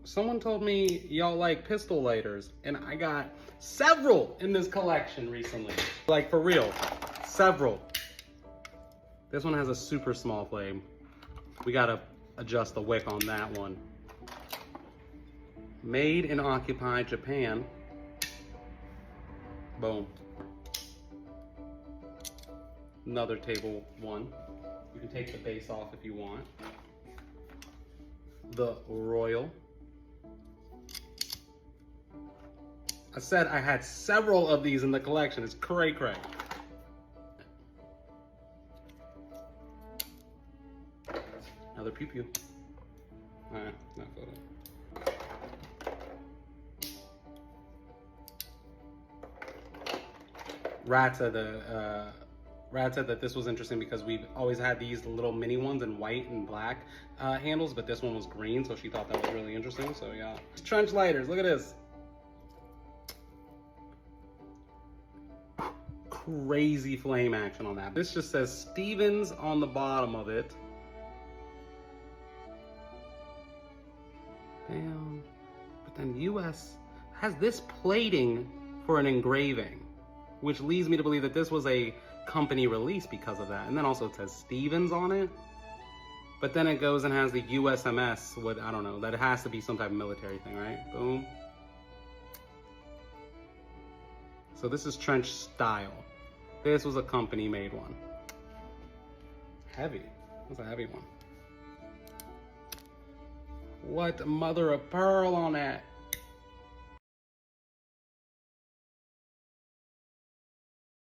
someone told me y'all like pistol lighters, and I got several in this collection recently. Like, for real, several. This one has a super small flame. We gotta adjust the wick on that one. Made in occupied Japan. Boom. Another table one. You can take the base off if you want. The Royal. I said I had several of these in the collection. It's cray cray. Another pew pew. Alright, not photo. Rat said that this was interesting because we've always had these little mini ones in white and black handles, but this one was green, so she thought that was really interesting. So yeah, trench lighters. Look at this. Crazy flame action on that. This just says Stevens on the bottom of it. Damn. But then US has this plating for an engraving, which leads me to believe that this was a company release because of that. And then also it says Stevens on it. But then it goes and has the USMS, what, I don't know, that it has to be some type of military thing, right? Boom. So this is trench style. This was a company made one. Heavy. That's a heavy one. What mother of pearl on that?